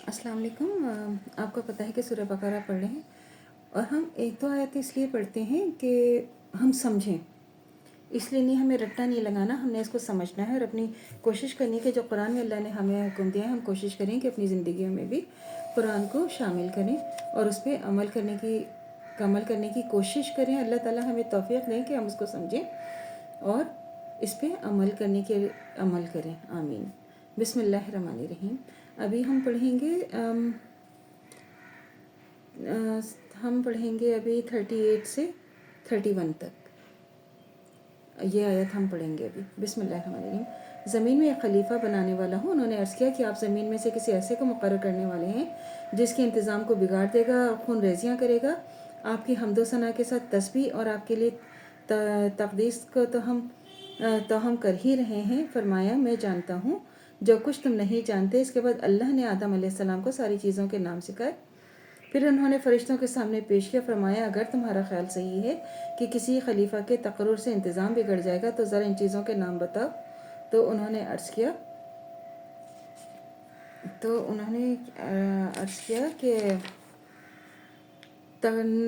अस्सलाम वालेकुम। आपको पता है कि सूरह बकरा पढ़ रहे हैं और हम एक दो आयतें इसलिए पढ़ते हैं कि हम समझें, इसलिए नहीं, हमें रट्टा नहीं लगाना, हमने इसको समझना है और अपनी कोशिश करनी है कि जो कुरान में अल्लाह ने हमें हुक्म दिया है हम कोशिश करें कि अपनी ज़िंदगियों में भी कुरान को शामिल करें और उस पर अमल करने की कोशिश करें। अल्लाह ताला हमें तौफीक दें कि हम उसको समझें और इस पर अमल करें। आमीन। बिस्मिल्लाहिर्रहमानिर्रहीम। अभी हम पढ़ेंगे अभी 38 से 31 तक ये आयत हम पढ़ेंगे अभी। बिस्मिल्लाहिर्रहमानिर्रहीम। ज़मीन में एक खलीफा बनाने वाला हूँ। उन्होंने अर्ज़ किया कि आप ज़मीन में से किसी ऐसे को मुकर्रर करने वाले हैं जिसके इंतज़ाम को बिगाड़ देगा, खून रेजियाँ करेगा। आपकी हम्दो सना के साथ तस्बीह और आपके लिए तक़दीस को तो हम कर ही रहे हैं। फरमाया, मैं जानता हूँ जो कुछ तुम नहीं जानते। इसके बाद अल्लाह ने आदम अलैहिस्सलाम को सारी चीज़ों के नाम सिखाए। फिर उन्होंने फ़रिश्तों के सामने पेश किया। फरमाया, अगर तुम्हारा ख्याल सही है कि किसी खलीफा के तकर्रुर से इंतज़ाम बिगड़ जाएगा तो ज़रा इन चीज़ों के नाम बताओ। तो उन्होंने अर्ज़ किया कि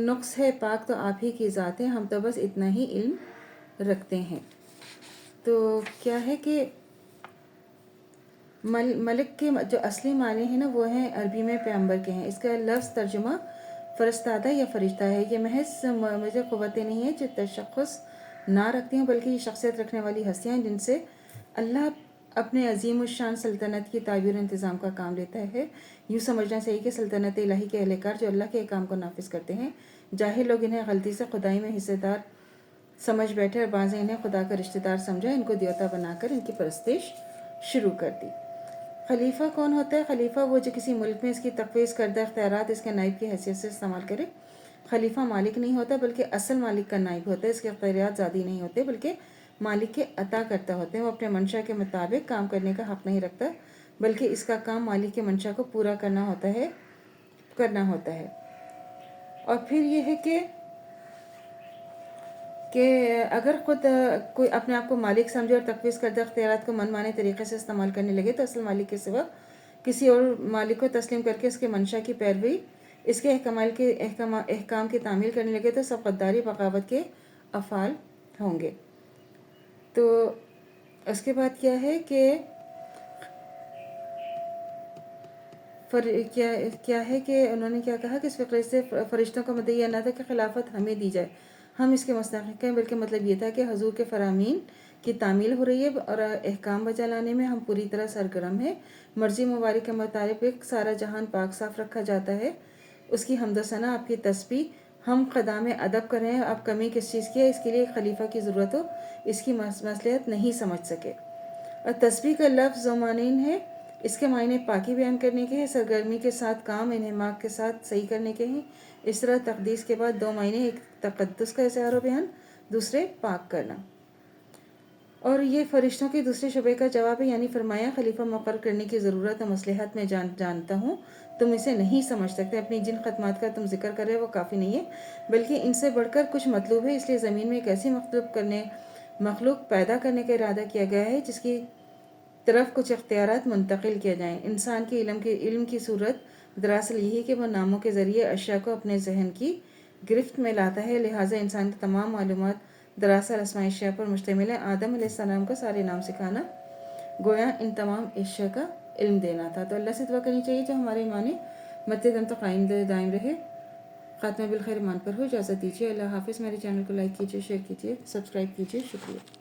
नुक्स है पाक तो आप ही की ज़ात है, हम तो बस इतना ही इल्म रखते हैं। तो क्या है कि मलिक के जो असली माने हैं ना वो हैं अरबी में पैगंबर के हैं। इसका लफ्ज़ तर्जुमा फ़रिश्तादा या फ़रिश्ता है। ये महज मुझे क़ुव्वतें नहीं है जो तशख़्ख़ुस ना रखती हैं, बल्कि ये शख्सियत रखने वाली हस्तियाँ हैं जिनसे अल्लाह अपने अज़ीम शान सल्तनत की ताबीर इंतज़ाम का काम लेता है। यूँ समझना चाहिए कि सल्तनत इलाही के अहलकार जो अल्लाह के काम को नाफिज करते हैं, जाहिल लोग इन्हें गलती से खुदाई में हिस्सेदार समझ बैठे और बाज़ इन्हें खुदा का रिश्तेदार समझा, इनको देवता बनाकर इनकी परस्तिश शुरू कर दी। खलीफा कौन होता है? खलीफा वो जो किसी मुल्क में इसकी तफ़वीज़ करदा इख्तियारात इसके नाइब की हैसियत से इस्तेमाल करे। खलीफा मालिक नहीं होता बल्कि असल मालिक का नाइब होता है। इसके इख्तियारात ज़ाती नहीं होते बल्कि मालिक के अता करता होते हैं। वो अपने मंशा के मुताबिक काम करने का हक़ नहीं रखता बल्कि इसका काम मालिक के मंशा को पूरा करना होता है। और फिर ये है कि अगर ख़ुद कोई अपने आप को मालिक समझे और तफ़वीज़ करदा इख्तियारात को मनमाने तरीक़े से इस्तेमाल करने लगे तो असल मालिक के सिवा किसी और मालिक को तस्लीम करके उसके मंशा की पैरवी, इसके अहकाम की तामील करने लगे तो सब गद्दारी बगावत के अफ़ाल होंगे। तो उसके बाद क्या है कि उन्होंने क्या कहा कि इस फ़िक्रे से फ़रिश्तों का मतलब यह ना था कि खिलाफत हमें दी जाए, हम इसके मुस्तहिक़ हैं, बल्कि मतलब ये था कि हुज़ूर के फ़रामीन की तामील हो रही है और अहकाम बजा लाने में हम पूरी तरह सरगर्म हैं। मर्ज़ी मुबारक के मुताबिक सारा जहान पाक साफ़ रखा जाता है। उसकी हम्दो सना, आपकी तस्बीह हम क़दा में अदब कर रहे हैं। अब कमी किस चीज़ की है? इसके लिए खलीफा की ज़रूरत हो, इसकी मसलहत नहीं समझ सके। और तस्बीह का लफ्ज़ ज़मानीन है, इसके मायने पाकी बयान करने के हैं, सरगर्मी के साथ काम, इन्हमाक के साथ सही करने के हैं। इस तरह तक़दीस के बाद दो मायने, एक तक़द्दुस का इज़हार बयान, दूसरे पाक करना। और ये फ़रिश्तों के दूसरे शुबे का जवाब है, यानी फरमाया, खलीफा मुक़र्रर करने की ज़रूरत और मसलहत में जानता हूँ, तुम इसे नहीं समझ सकते। अपनी जिन खदमात का तुम जिक्र कर रहे हो वो काफ़ी नहीं है, बल्कि इनसे बढ़कर कुछ मतलूब है। इसलिए ज़मीन में एक ऐसी मखलूक पैदा करने का इरादा किया गया है जिसकी तरफ कुछ इख्तियारात मुंतकिल किए जाएँ। इंसान के इल्म की सूरत दरअसल यही कि वह नामों के ज़रिए अशिया को अपने जहन की गिरफ्त में लाता है। लिहाजा इंसान की तमाम मालूमात दरअसल अस्माए अशिया पर मुश्तमिल है। आदम अलैहिस्सलाम को सारे नाम सिखाना गोया इन तमाम अशिया का इल्म देना था। तो अल्लाह से दुआ करनी चाहिए जो हमारे ईमान मत्ते दम तो कायम दायम रहे, ख़ात्मा बिल खैर ईमान पर हो। इजाज़त दीजिए। अल्लाह हाफ़िज़। मेरे चैनल को लाइक कीजिए, शेयर कीजिए, सब्सक्राइब कीजिए। शुक्रिया।